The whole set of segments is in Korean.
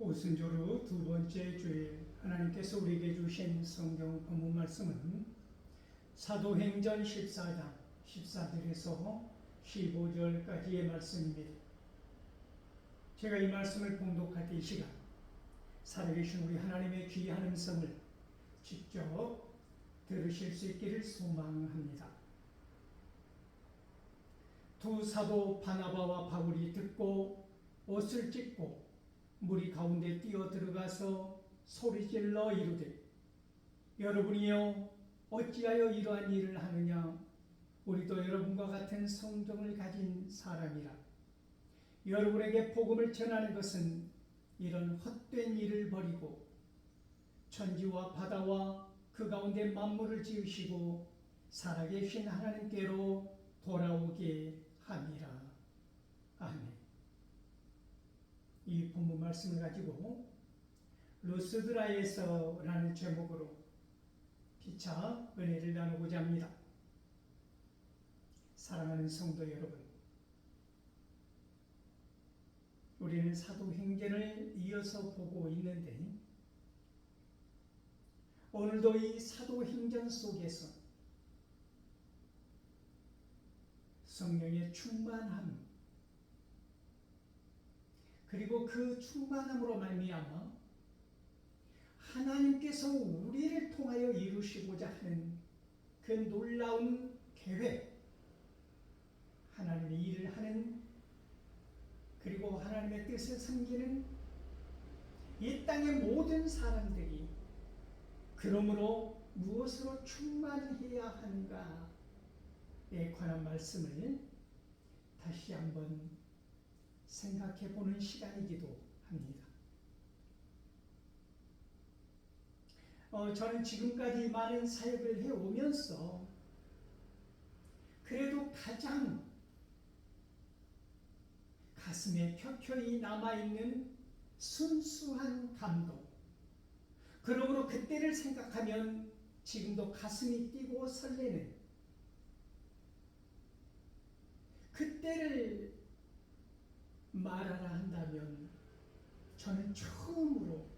오순조로 두 번째 주일 하나님께서 우리에게 주신 성경 본문 말씀은 사도행전 14장 14절에서 15절까지의 말씀입니다. 제가 이 말씀을 봉독할 때 이 시간 살아계신 우리 하나님의 귀한 음성을 직접 들으실 수 있기를 소망합니다. 두 사도 바나바와 바울이 듣고 옷을 찢고 무리 가운데 뛰어 들어가서 소리질러 이르되, 여러분이여 어찌하여 이러한 일을 하느냐? 우리도 여러분과 같은 성정을 가진 사람이라. 여러분에게 복음을 전하는 것은 이런 헛된 일을 버리고 천지와 바다와 그 가운데 만물을 지으시고 살아계신 하나님께로 돌아오게 함이라. 아멘. 이 본문 말씀을 가지고 루스드라에서라는 제목으로 피차 은혜를 나누고자 합니다. 사랑하는 성도 여러분, 우리는 사도행전을 이어서 보고 있는데 오늘도 이 사도행전 속에서 성령의 충만함, 그리고 그 충만함으로 말미암아 하나님께서 우리를 통하여 이루시고자 하는 그 놀라운 계획, 하나님의 일을 하는, 그리고 하나님의 뜻을 섬기는 이 땅의 모든 사람들이 그러므로 무엇으로 충만해야 하는가에 관한 말씀을 다시 한번 생각해 보는 시간이기도 합니다. 저는 지금까지 많은 사역을 해오면서 그래도 가장 가슴에 켜켜이 남아있는 순수한 감동, 그러므로 그때를 생각하면 지금도 가슴이 뛰고 설레는 그때를 말하라 한다면 저는 처음으로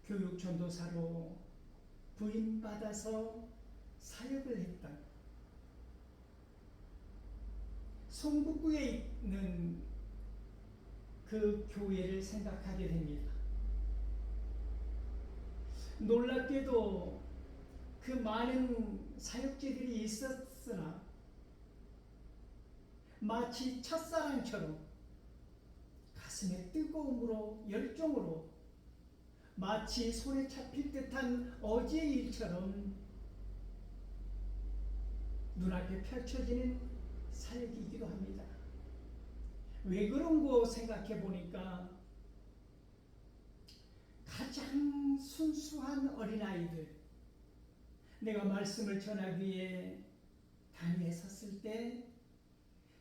교육전도사로 부임받아서 사역을 했던 송북구에 있는 그 교회를 생각하게 됩니다. 놀랍게도 그 많은 사역지들이 있었으나 마치 첫사랑처럼 가슴의 뜨거움으로 열정으로 마치 손에 잡힐 듯한 어제의 일처럼 눈앞에 펼쳐지는 사역이기도 합니다. 왜 그런고 생각해 보니까 가장 순수한 어린아이들, 내가 말씀을 전하기 위해 단위에 섰을 때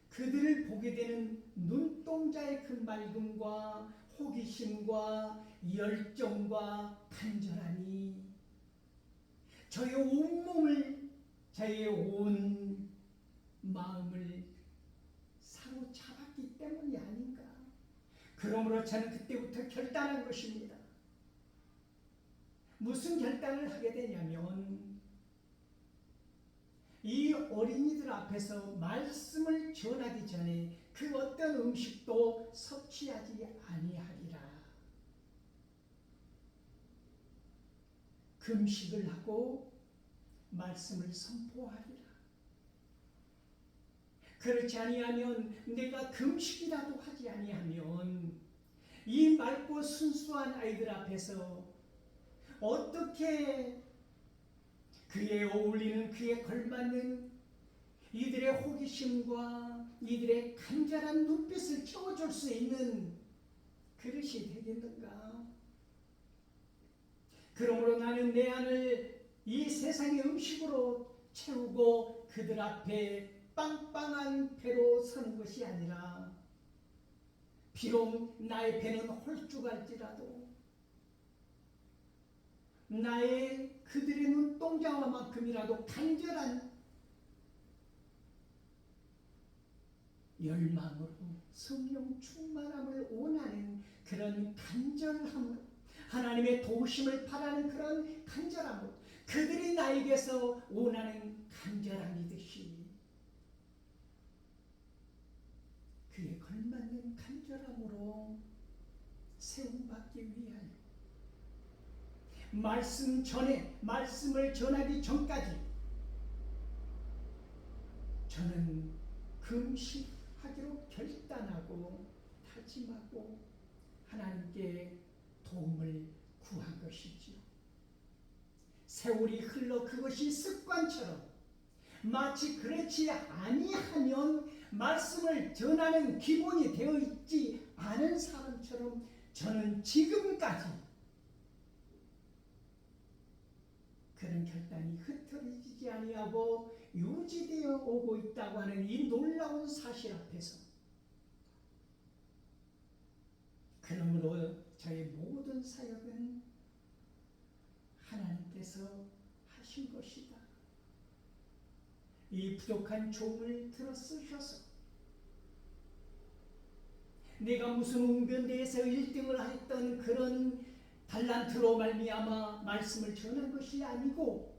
그들을 보게 되는 눈동자의 그 맑음과 호기심과 열정과 간절함이 저의 온몸을, 저의 온 마음을 사로잡았기 때문이 아닌가. 그러므로 저는 그때부터 결단한 것입니다. 무슨 결단을 하게 되냐면 이 어린이들 앞에서 말씀을 전하기 전에 그 어떤 음식도 섭취하지 아니하리라. 금식을 하고 말씀을 선포하리라. 그렇지 아니하면, 내가 금식이라도 하지 아니하면 이 맑고 순수한 아이들 앞에서 어떻게 그에 어울리는, 그에 걸맞는 이들의 호기심과 이들의 간절한 눈빛을 채워줄 수 있는 그릇이 되겠는가? 그러므로 나는 내 안을 이 세상의 음식으로 채우고 그들 앞에 빵빵한 배로 서는 것이 아니라, 비록 나의 배는 홀쭉할지라도 나의 그들의 눈동자만큼이라도 간절한 열망으로 성령 충만함을 원하는 그런 간절함으로, 하나님의 도우심을 바라는 그런 간절함으로, 그들이 나에게서 원하는 간절함이듯이 그에 걸맞는 간절함으로 세움받기 위하여 말씀 전에, 말씀을 전하기 전까지 저는 금식하기로 결단하고 다짐하고 하나님께 도움을 구한 것이지요. 세월이 흘러 그것이 습관처럼, 마치 그렇지 아니하면 말씀을 전하는 기본이 되어 있지 않은 사람처럼 저는 지금까지 그런 결단이 흐트러지지 아니하고 유지되어 오고 있다고 하는 이 놀라운 사실 앞에서, 그러므로 저의 모든 사역은 하나님께서 하신 것이다. 이 부족한 종을 들어 쓰셔서 내가 무슨 웅변대에서 1등을 했던 그런 달란트로 말미암아 말씀을 전한 것이 아니고,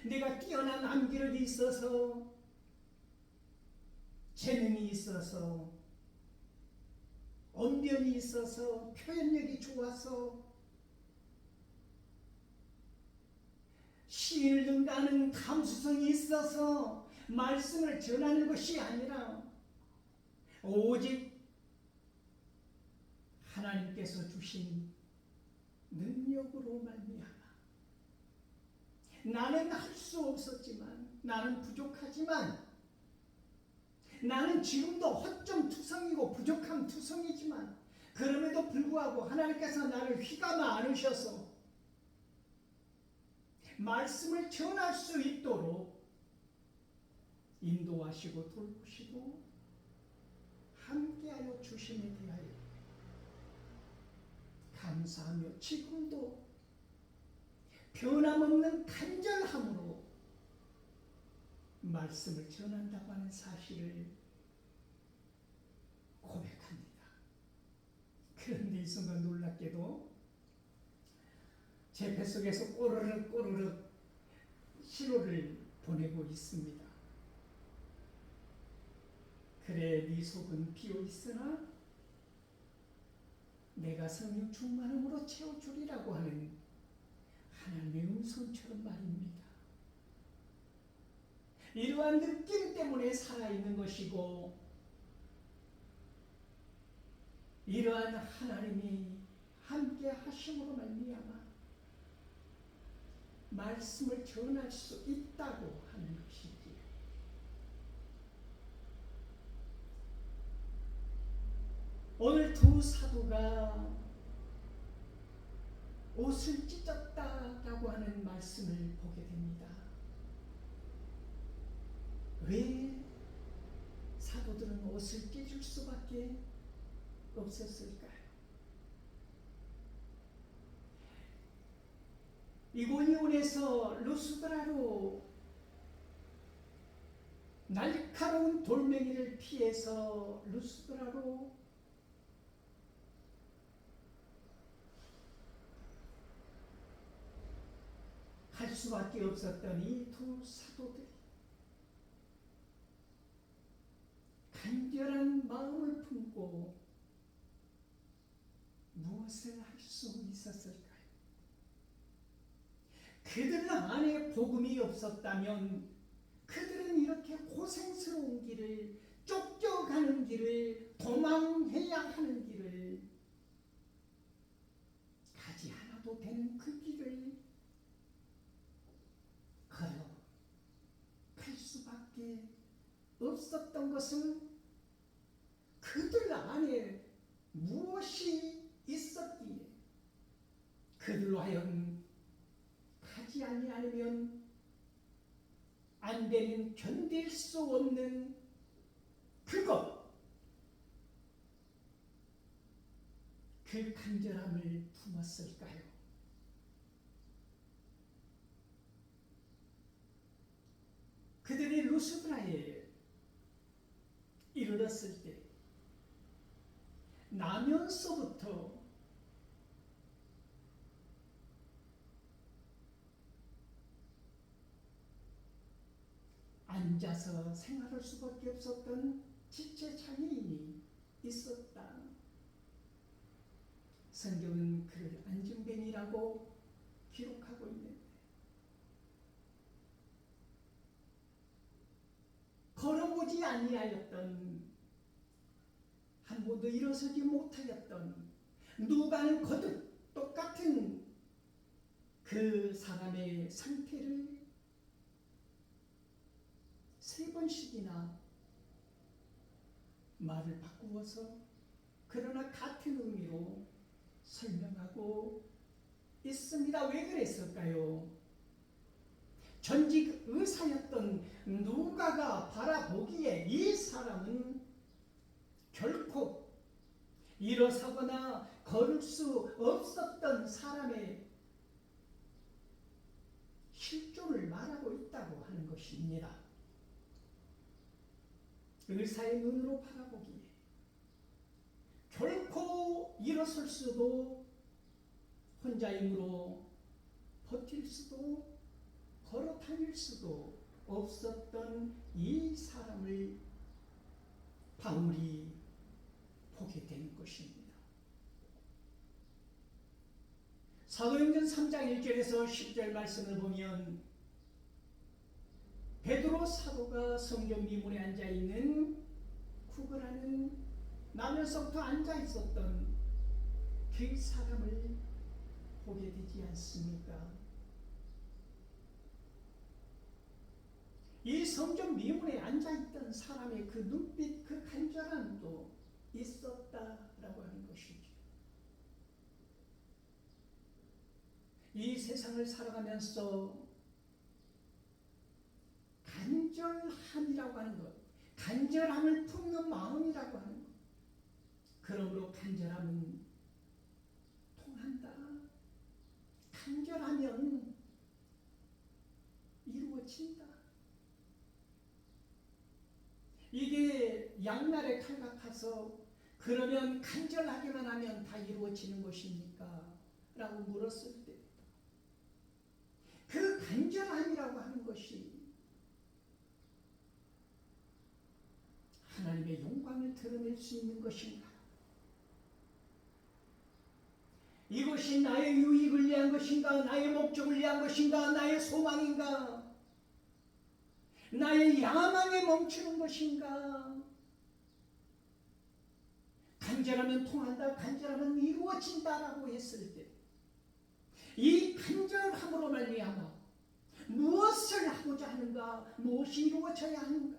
내가 뛰어난 암기력이 있어서, 재능이 있어서, 언변이 있어서, 표현력이 좋아서, 시인을 능가하는 감수성이 있어서 말씀을 전하는 것이 아니라 오직 하나님께서 주신 능력으로 말미암아, 나는 할 수 없었지만, 나는 부족하지만, 나는 지금도 허점투성이고 부족함 투성이지만, 그럼에도 불구하고 하나님께서 나를 휘감아 안으셔서 말씀을 전할 수 있도록 인도하시고 돌보시고 함께하여 주심에 대하여 감사하며 지금도 변함없는 간절함으로 말씀을 전한다고 하는 사실을 고백합니다. 그런데 이 순간 놀랍게도 제 뱃속에서 꼬르륵 꼬르륵 신호를 보내고 있습니다. 그래, 네 속은 비어 있으나 내가 성령 충만함으로 채워주리라고 하는 하나님의 음성처럼 말입니다. 이러한 느낌 때문에 살아있는 것이고, 이러한 하나님이 함께 하심으로 말미암아 말씀을 전할 수 있다고 하는 것이지요. 오늘 두 사도가 옷을 찢었다라고 하는 말씀을 보게 됩니다. 왜 사도들은 옷을 찢을 수밖에 없었을까요? 이고니온에서 루스드라로 날카로운 돌멩이를 피해서 루스드라로 갈 수밖에 없었던 이 두 사도들이 간절한 마음을 품고 무엇을 할 수 있었을까요? 그들 안에 복음이 없었다면 그들은 이렇게 고생스러운 길을, 쫓겨가는 길을, 도망해야 하는 길을, 가지 않아도 되는 그 길을 걸어갈 수밖에 없었던 것은 그들 안에 무엇이 있었기에 그들로 하여금 가지 아니하면 안 되는, 견딜 수 없는 그것, 그 간절함을 품었을까요? 그들이 루스드라에 이르러 되었을 때 나면서부터 앉아서 생활할 수밖에 없었던 지체 장애인이 있었다. 성경은 그를 안진뱅이라고 기록하고 있는데, 걸어보지 아니하였던, 한 번도 일어서지 못하였던, 누가는 거듭 똑같은 그 사람의 상태를 3번씩이나 말을 바꾸어서 그러나 같은 의미로 설명하고 있습니다. 왜 그랬을까요? 전직 의사였던 누가가 바라보기에 이 사람은 결코 일어서거나 걸을 수 없었던 사람의 실존을 말하고 있다고 하는 것입니다. 의사의 눈으로 바라보기에 결코 일어설 수도, 혼자 힘으로 버틸 수도, 걸어 다닐 수도 없었던 이 사람을 바울이 보게 된 것입니다. 사도행전 3장 1절에서 10절 말씀을 보면 베드로 사도가 성전 미문에 앉아있는 구걸하는 나면서부터 앉아있었던 그 사람을 보게 되지 않습니까? 이 성전 미문에 앉아있던 사람의 그 눈빛, 그 간절함도 있었다라고 하는 것이죠. 이 세상을 살아가면서 간절함이라고 하는 것, 간절함을 품는 마음이라고 하는 것, 그러므로 간절함은 통한다. 간절하면 이루어진다. 이게 양날의 칼 같아서 그러면 간절하기만 하면 다 이루어지는 것입니까? 라고 물었을 때 그 간절함이라고 하는 것이 하나님의 영광을 드러낼 수 있는 것인가? 이것이 나의 유익을 위한 것인가? 나의 목적을 위한 것인가? 나의 소망인가? 나의 야망에 멈추는 것인가? 간절하면 통한다, 간절하면 이루어진다라고 했을 때 이 간절함으로 말미암아 무엇을 하고자 하는가? 무엇이 이루어져야 하는가?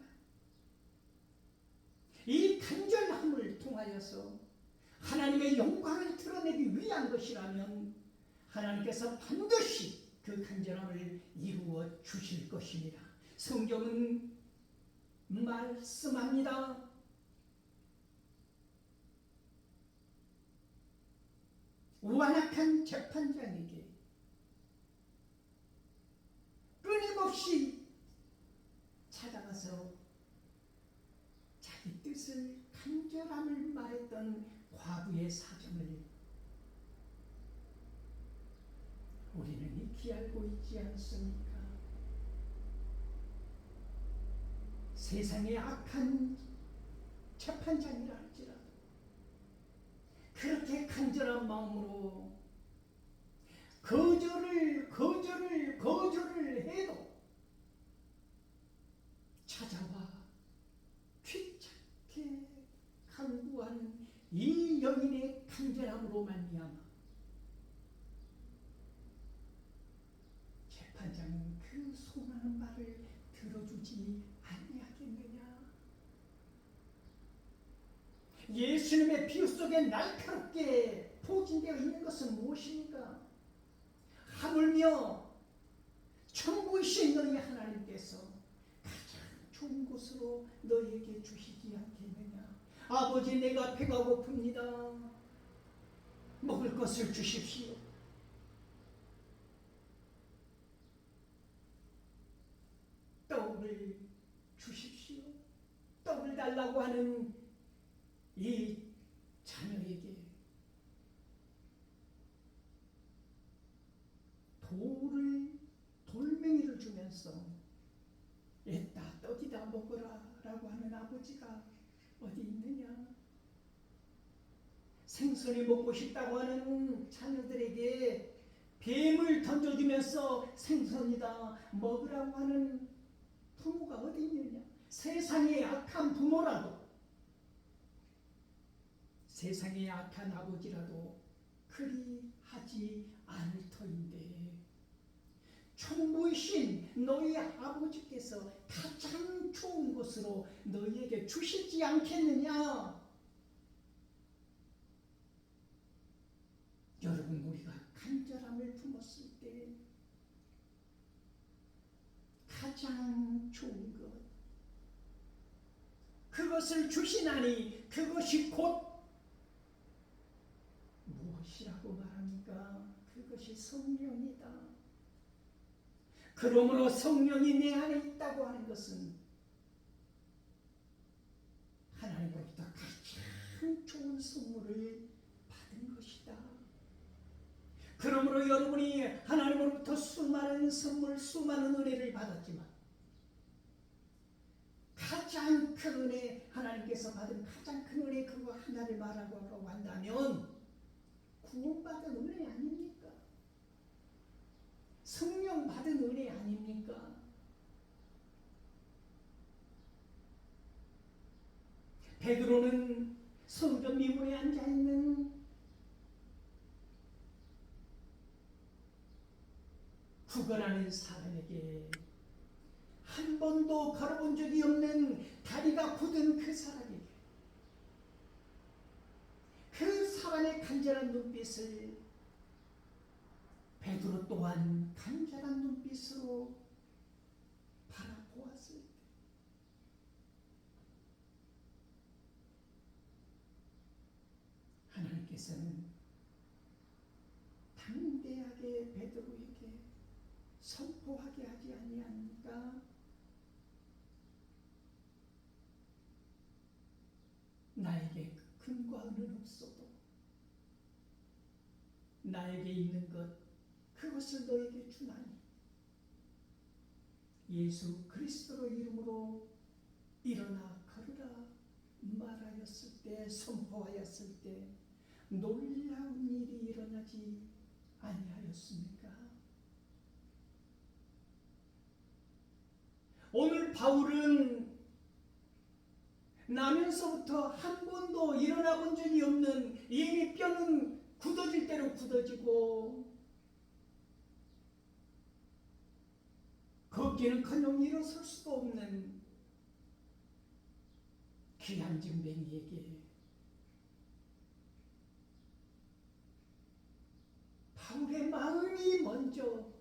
이 간절함을 통하여서 하나님의 영광을 드러내기 위한 것이라면 하나님께서 반드시 그 간절함을 이루어 주실 것입니다. 성경은 말씀합니다. 완악한 재판장에게 끊임없이 찾아가서 자기 뜻을, 간절함을 말했던 과부의 사정을 우리는 익히 알고 있지 않습니까? 세상의 악한 재판장이라 할지라도 그렇게 간절한 마음으로 거절을 해도 찾아와 귀찮게 간구하는 이 여인의 간절함으로 말미암아 재판장은 그 소망하는 말을 들어주지 아니하겠느냐? 예수님의 비유 속에 날카롭게 포진되어 있는 것은 무엇입니까? 하물며 천국이신 너희 하나님께서 가장 좋은 곳으로 너희에게 주시지 않겠느냐? 아버지, 내가 배가 고픕니다. 먹을 것을 주십시오. 떡을 주십시오. 떡을 달라고 하는 이 자녀에게 돌멩이를 주면서 애따 떡이다 먹어라 라고 하는 아버지가 어디 있느냐? 생선이 먹고 싶다고 하는 자녀들에게 뱀을 던져주면서 생선이다 먹으라고 하는 부모가 어디 있느냐? 세상에 악한 부모라도, 세상에 악한 아버지라도 그리 하지 않을 터인데, 천부이신 너희 아버지께서 가장 좋은 것으로 너희에게 주시지 않겠느냐? 여러분, 우리가 간절함을 품었을 때 가장 좋은 것, 그것을 주시나니 그것이 곧 무엇이라고 말합니까? 그것이 성령이다. 그러므로 성령이 내 안에 있다고 하는 것은 하나님으로부터 가장 좋은 선물을 받은 것이다. 그러므로 여러분이 하나님으로부터 수많은 선물, 수많은 은혜를 받았지만 가장 큰 은혜, 하나님께서 받은 가장 큰 은혜 그거 하나를 말하고 한다면 구원받은 은혜 아닙니까? 성령 받은 은혜 아닙니까? 베드로는 성전 미문에 앉아있는 구걸하는 사람에게, 한 번도 걸어본 적이 없는 다리가 굳은 그 사람에게, 그 사람의 간절한 눈빛을 베드로 또한 간절한 눈빛으로 바라보았을 때, 하나님께서는 담대하게 베드로에게 선포하게 하지 아니합니까? 나에게 금과 은은 없어도 나에게 있는 것 그것을 너에게 주나니 예수 그리스도로 이름으로 일어나 걸으라 말하였을 때, 선포하였을 때 놀라운 일이 일어나지 아니하였습니까? 오늘 바울은 나면서부터 한 번도 일어나 본 적이 없는, 이미 뼈는 굳어질 대로 굳어지고 걷기는커녕 일어설 수도 없는 귀한 증뱅이에게 바울의 마음이 먼저,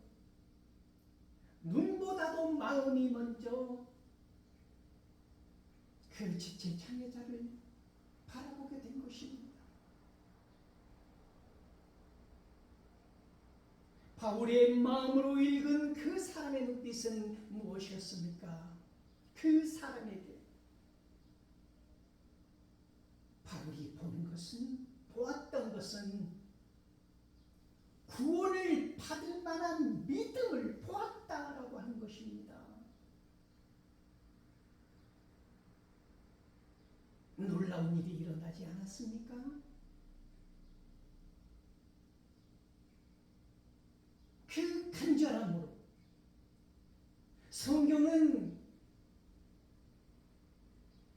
눈보다도 마음이 먼저 그 지체 창의자를 바라보게 된 것입니다. 바울의 마음으로 읽은 그 사람의 눈빛은 무엇이었습니까? 그 사람에게 바울이 보는 것은, 보았던 것은 구원을 받을 만한 믿음을 보았다라고 하는 것입니다. 놀라운 일이 일어나지 않았습니까? 그 간절함으로 성경은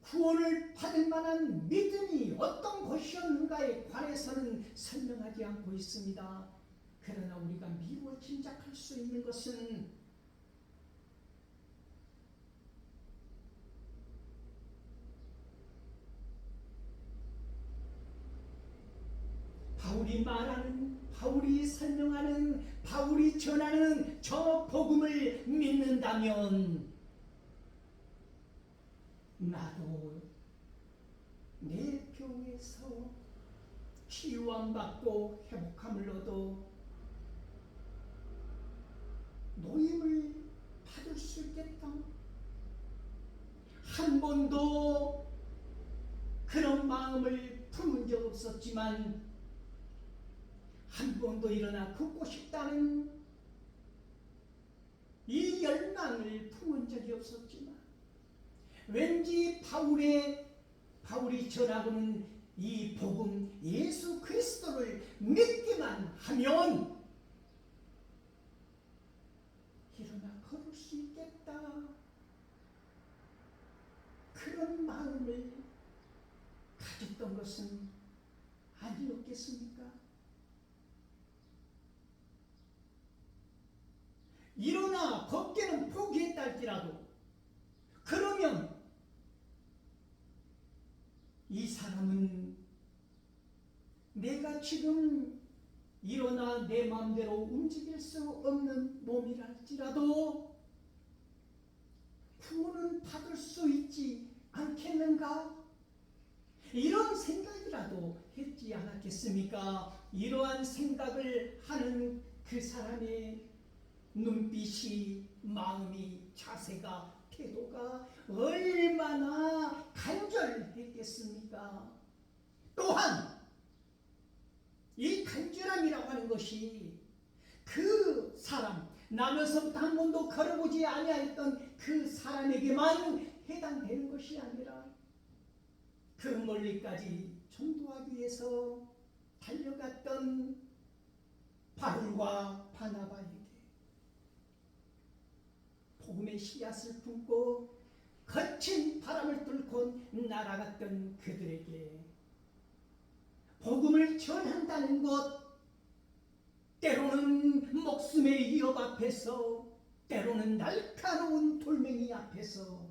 구원을 받을 만한 믿음이 어떤 것이었는가에 관해서는 설명하지 않고 있습니다. 그러나 우리가 미루어 짐작할 수 있는 것은 바울이 말하는, 바울이 설명하는, 바울이 전하는 저 복음을 믿는다면 나도 내 병에서 치유함받고 회복함을 얻어 노임을 받을 수 있겠다. 한 번도 그런 그런 마음을 품은 적 없었지만 한 번도 일어나 걷고 싶다는 이 열망을 품은 적이 없었지만 왠지 바울이 전하고는 이 복음 예수 그리스도를 믿기만 하면 일어나 걸을 수 있겠다, 그런 마음을 가졌던 것은 아니었겠습니까? 일어나 걷기는 포기했다 할지라도 그러면 이 사람은 내가 지금 일어나 내 마음대로 움직일 수 없는 몸이랄지라도 구원은 받을 수 있지 않겠는가? 이런 생각이라도 했지 않았겠습니까? 이러한 생각을 하는 그 사람의 눈빛이, 마음이, 자세가, 태도가 얼마나 간절했겠습니까? 또한 이 간절함이라고 하는 것이 그 사람, 나면서부터 한 번도 걸어보지 아니하였던 그 사람에게만 해당되는 것이 아니라 그 멀리까지 전도하기 위해서 달려갔던 바울과 바나바에게 복음의 씨앗을 품고 거친 바람을 뚫고 날아갔던 그들에게 복음을 전한다는 것, 때로는 목숨의 위협 앞에서, 때로는 날카로운 돌멩이 앞에서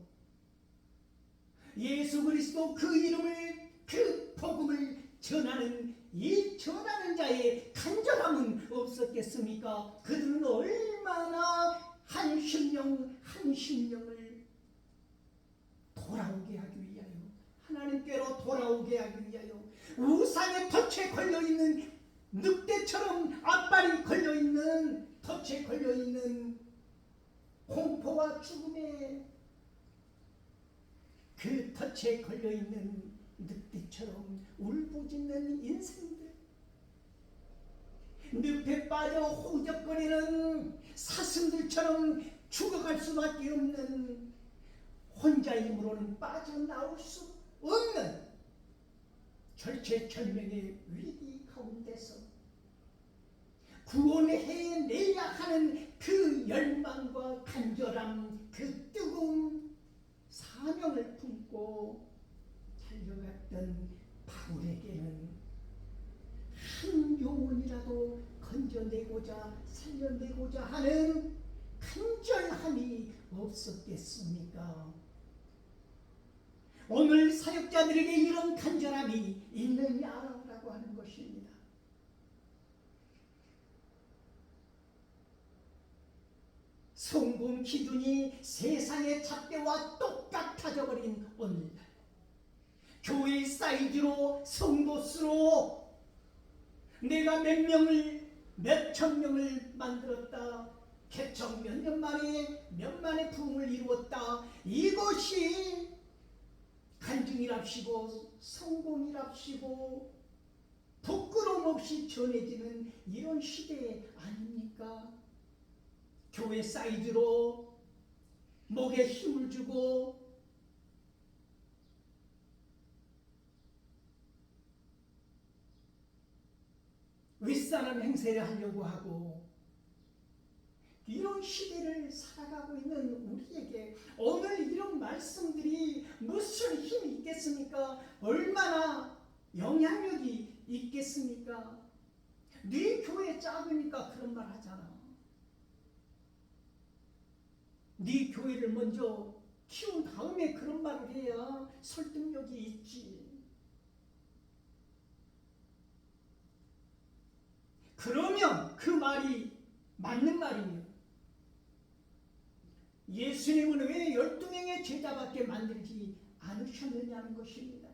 예수 그리스도 그 이름을, 그 복음을 전하는 이 전하는 자의 간절함은 없었겠습니까? 그들은 얼마나 한 심령 한 심령을 돌아오게 하기 위하여, 하나님께로 돌아오게 하기 위하여 우상의 덫에 걸려있는, 늑대처럼 앞발이 걸려있는 덫에 걸려있는 공포와 죽음의 그 덫에 걸려있는 늑대처럼 울부짖는 인생들, 늪에 빠져 호적거리는 사슴들처럼 죽어갈 수밖에 없는, 혼자 힘으로는 빠져나올 수 없는 절체절명의 위기 가운데서 구원해내야 하는 그 열망과 간절함, 그 뜨거운 사명을 품고 달려갔던 바울에게는 한 영혼이라도 건져내고자 살려내고자 하는 간절함이 없었겠습니까? 오늘 사역자들에게 이런 간절함이 있느냐라고 하는 것입니다. 성공 기준이 세상의 잣대와 똑같아져 버린 오늘날, 교회 사이즈로, 성도 수로 내가 몇 명을, 몇 천 명을 만들었다, 개척 몇 년 만에 몇만의 부흥을 이루었다, 이것이 간증이랍시고 성공이랍시고 부끄러움 없이 전해지는 이런 시대 아닙니까? 교회 사이즈로 목에 힘을 주고 윗사람 행세를 하려고 하고, 이런 시대를 살아가고 있는 우리에게 오늘 이런 말씀들이 무슨 힘이 있겠습니까? 얼마나 영향력이 있겠습니까? 네 교회 작으니까 그런 말 하잖아. 네 교회를 먼저 키운 다음에 그런 말을 해야 설득력이 있지. 그러면 그 말이 맞는 말이에요. 예수님은 왜 12명의 제자밖에 만들지 않으셨느냐는 것입니다.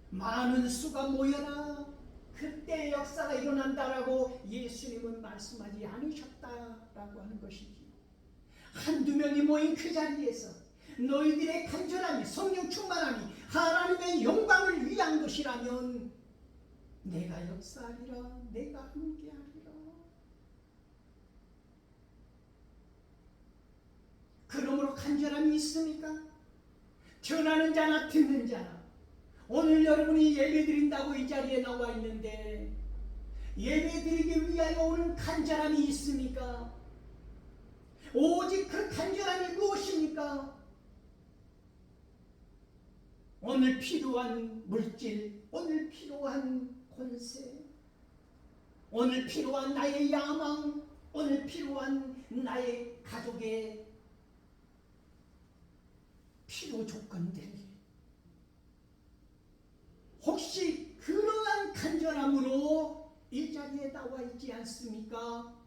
많은 수가 모여라 그때 역사가 일어난다라고 예수님은 말씀하지 않으셨다라고 하는 것이지. 한두 명이 모인 그 자리에서 너희들의 간절함이, 성령 충만함이 하나님의 영광을 위한 것이라면 내가 역사하리라, 내가 함께하리라. 그러므로 간절함이 있습니까? 전하는 자나 듣는 자나, 오늘 여러분이 예배드린다고 이 자리에 나와 있는데 예배드리기 위하여 오는 간절함이 있습니까? 오직 그 간절함이 무엇입니까? 오늘 필요한 물질, 오늘 필요한 권세, 오늘 필요한 나의 야망, 오늘 필요한 나의 가족의 필요 조건들, 혹시 그러한 간절함으로 이 자리에 나와 있지 않습니까?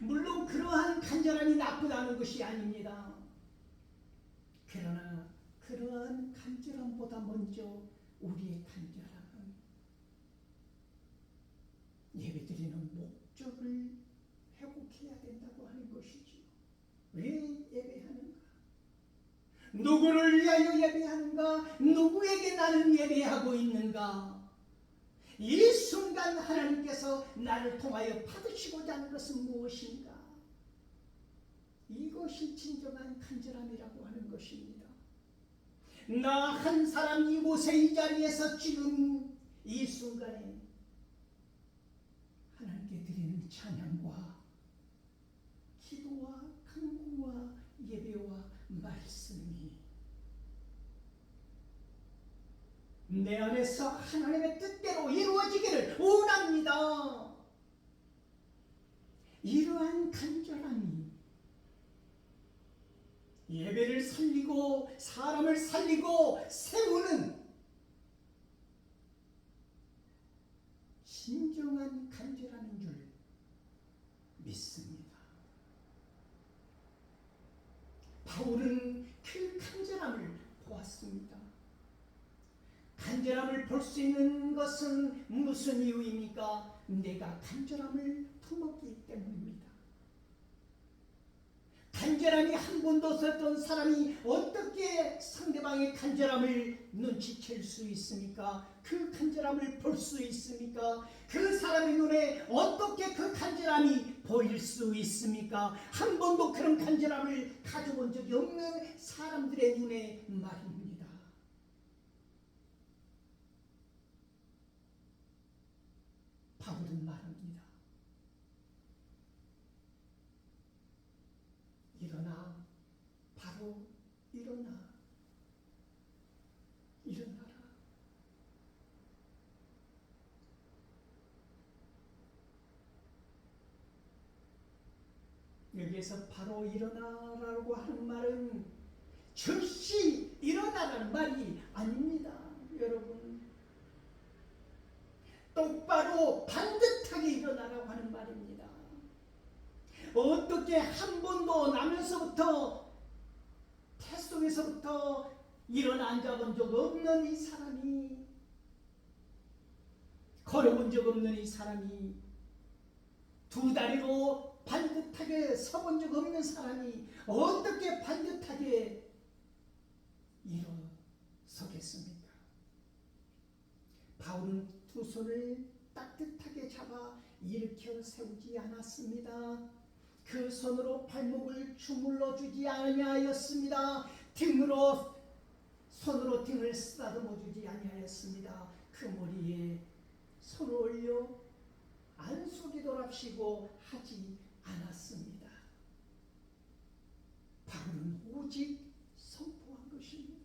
물론 그러한 간절함이 나쁘다는 것이 아닙니다. 그러나 그러한 간절함보다 먼저 우리의 간절함은 예배드리는 목적을 회복해야 된다고 하는 것이지요. 왜 예배하는가? 누구를 위하여 예배하는가? 누구에게 나는 예배하고 있는가? 이 순간 하나님께서 나를 통하여 받으시고자 하는 것은 무엇인가? 이것이 진정한 간절함이라고 하는 것입니다. 나 한 사람 이곳에 이 자리에서 지금 이 순간에 하나님께 드리는 찬양과 기도와 간구와 예배와 말씀이 내 안에서 하나님의 뜻대로 이루어지기를 원합니다. 이러한 간절함이 예배를 살리고 사람을 살리고 세우는 진정한 간절함인 줄 믿습니다. 바울은 그 간절함을 보았습니다. 간절함을 볼 수 있는 것은 무슨 이유입니까? 내가 간절함을 품었기 때문입니다. 간절함이 한 번도 없었던 사람이 어떻게 상대방의 간절함을 눈치챌 수 있습니까? 그 간절함을 볼 수 있습니까? 그 사람의 눈에 어떻게 그 간절함이 보일 수 있습니까? 한 번도 그런 간절함을 가져본 적이 없는 사람들의 눈에 말입니다. 바울은 말합니다. 일어나, 바로 일어나, 일어나라. 여기에서 바로 일어나라고 하는 말은 즉시 일어나라는 말이 아닙니다. 여러분, 똑바로 반듯하게 일어나라고 하는 말입니다. 어떻게 한 번도 나면서부터 태 속에서부터 일어나 앉아본 적 없는 이 사람이, 걸어본 적 없는 이 사람이, 두 다리로 반듯하게 서본 적 없는 사람이 어떻게 반듯하게 일어서겠습니까? 바울은 두 손을 따뜻하게 잡아 일으켜 세우지 않았습니다. 그 손으로 발목을 주물러 주지 아니하였습니다. 손으로 등을 쓰다듬어 주지 아니하였습니다. 그 머리에 손을 올려 안속이도랍시고 하지 않았습니다. 바울은 오직 선포한 것입니다.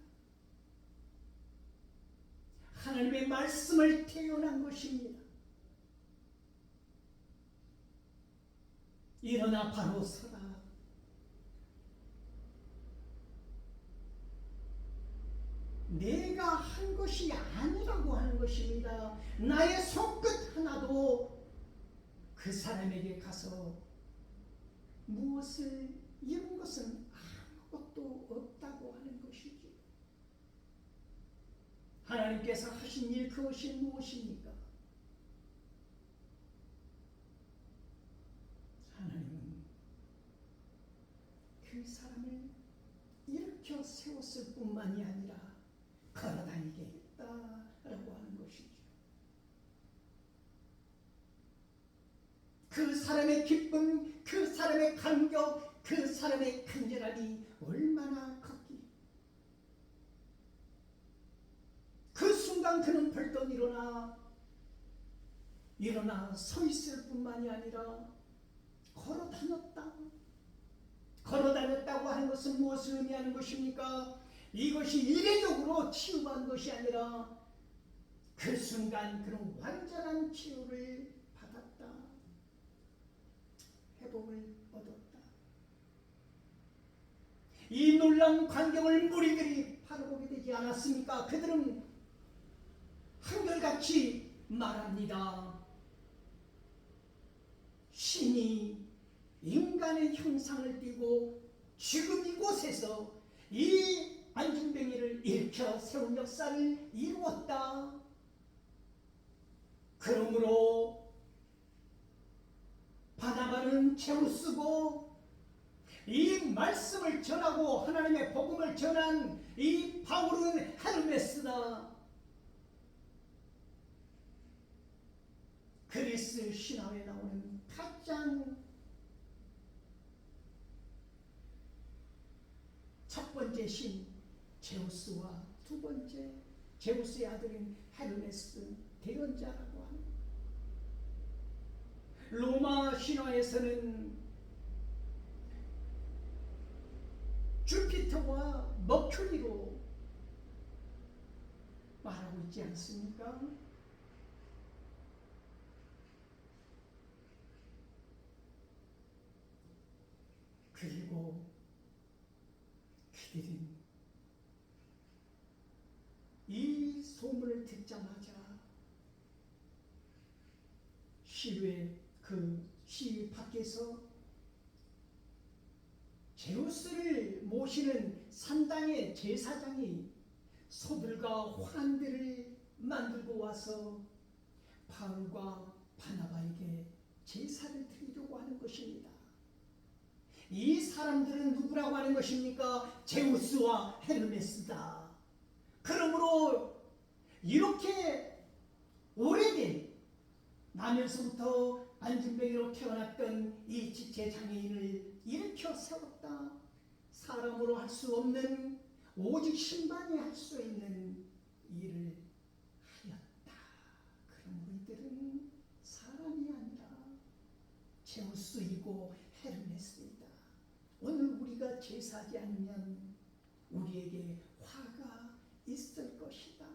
하나님의 말씀을 태어난 것입니다. 일어나 바로 서라. 내가 한 것이 아니라고 하는 것입니다. 나의 손끝 하나도 그 사람에게 가서 무엇을 이룬 것은 아무것도 없다고 하는 것이지. 하나님께서 하신 일, 그것이 무엇입니까? 하나님은 그 사람을 일으켜 일으켜 세웠을 뿐만이 아니라 걸어다니게 했다라고 하는 것이죠. 그 사람의 기쁨, 그 사람의 감격, 그 사람의 간절함이 얼마나 컸기. 그 순간 그는 벌떡 일어나 서 있을 뿐만이 아니라 걸어 다녔다. 걸어 다녔다고 하는 것은 무엇을 의미하는 것입니까? 이것이 이례적으로 치유한 것이 아니라 그 순간 그런 완전한 치유를 받았다. 회복을 얻었다. 이 놀라운 광경을 무리들이 바라보게 되지 않았습니까? 그들은 한결같이 말합니다. 신이 인간의 형상을 띠고 지금 이곳에서 이 안진뱅이를 일으켜 세운 역사를 이루었다. 그러므로 바나바는 제우스고 이 말씀을 전하고 하나님의 복음을 전한 이 바울은 헤르메스다. 그리스 신화에 나오는 가장 첫 번째 신 제우스와 두 번째 제우스의 아들인 헤르메스 대언자라고 합니다. 로마 신화에서는 주피터와 머큐리로 말하고 있지 않습니까? 그리고 그들은 이 소문을 듣자마자 시위 밖에서 제우스를 모시는 산당의 제사장이 소들과 환들을 만들고 와서 바울과 바나바에게 제사를 드리려고 하는 것입니다. 이 사람들은 누구라고 하는 것입니까? 제우스와 헤르메스다. 그러므로 이렇게 오래된 나면서부터 안진뱅이로 태어났던 이 지체장애인을 일으켜 세웠다. 사람으로 할 수 없는 오직 신방이 할 수 있는 일을 하였다. 그러므로 이들은 사람이 아니라 제우스이고 헤르메스이다. 오늘 우리가 제사하지 않으면 우리에게 화가 있을 것이다.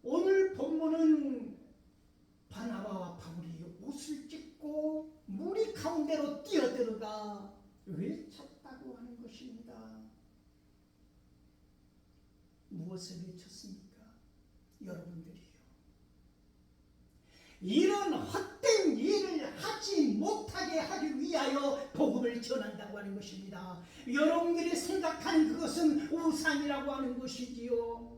오늘 본문은 바나바와 바울이 옷을 찢고 무리 가운데로 뛰어들어가 외쳤다고 하는 것입니다. 무엇을 외쳤습니까? 여러분들이요. 이런 헛된 일을 하지 못하게 하기 위하여 복음을 전한다고 하는 것입니다. 여러분들이 생각하는 그것은 우상이라고 하는 것이지요.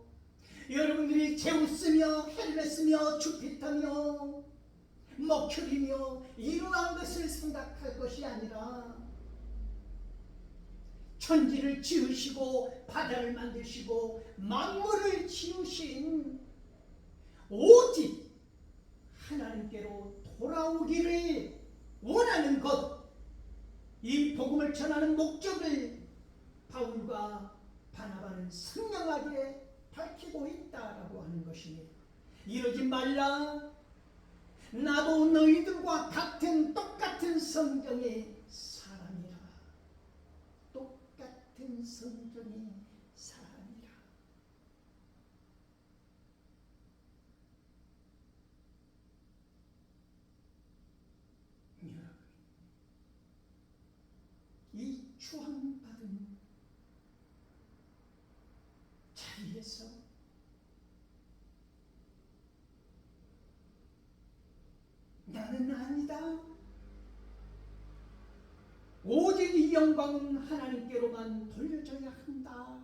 여러분들이 제우스며 헤르메스며 주피터며 머큐리며 이러한 것을 생각할 것이 아니라 천지를 지으시고 바다를 만드시고 만물을 지으신 오직 하나님께로 돌아오기를 원하는 것, 이 복음을 전하는 목적을 바울과 바나바는 선명하게 밝히고 있다라고 하는 것입니다. 이러지 말라. 나도 너희들과 같은 똑같은 성경의 사람이라. 똑같은 성경의 사람이라. 여러분, 이 추앙받은 자리에서 나는 아니다. 오직 이 영광은 하나님께로만 돌려져야 한다.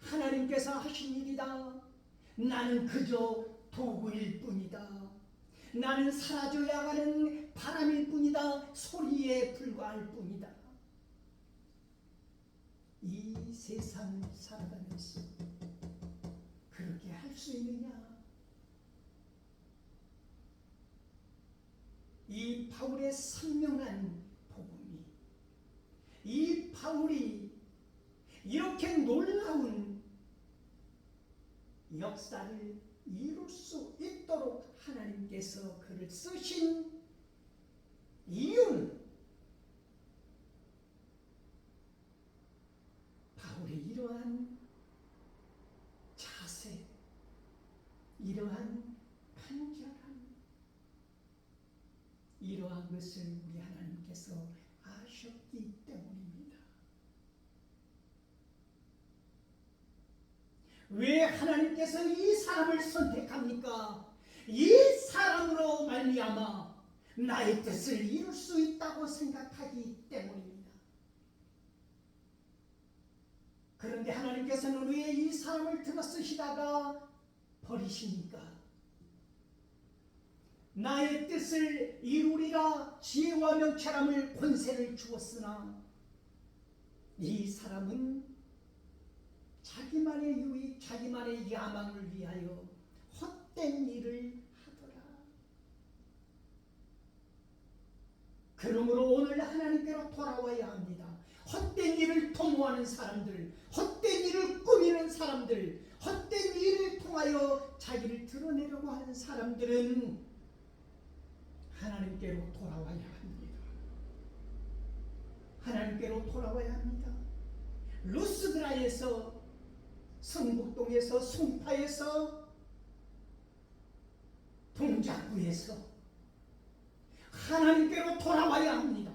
하나님께서 하신 일이다. 나는 그저 도구일 뿐이다. 나는 사라져야 하는 바람일 뿐이다. 소리에 불과할 뿐이다. 이 세상을 살아가면서 그렇게 할 수 있느냐? 이 바울의 선명한 복음이, 이 바울이 이렇게 놀라운 역사를 이룰 수 있도록 하나님께서 그를 쓰신 이유는 바울의 이러한 자세, 이러한 간절함, 이러한 것을 우리 하나님께서 아셨기 때문입니다. 왜 하나님께서 이 사람을 선택합니까? 이 사람으로 말미암아 나의 뜻을 이룰 수 있다고 생각하기 때문입니다. 그런데 하나님께서는 왜 이 사람을 들어 쓰시다가 버리십니까? 나의 뜻을 이루리라 지혜와 명철함을 권세를 주었으나 이 사람은 자기만의 유익, 자기만의 야망을 위하여 헛된 일을 하더라. 그러므로 오늘 하나님께로 돌아와야 합니다. 헛된 일을 도모하는 사람들, 헛된 일을 꾸미는 사람들, 헛된 일을 통하여 자기를 드러내려고 하는 사람들은 하나님께로 돌아와야 합니다. 하나님께로 돌아와야 합니다. 루스드라에서, 성북동에서, 송파에서, 동작구에서 하나님께로 돌아와야 합니다.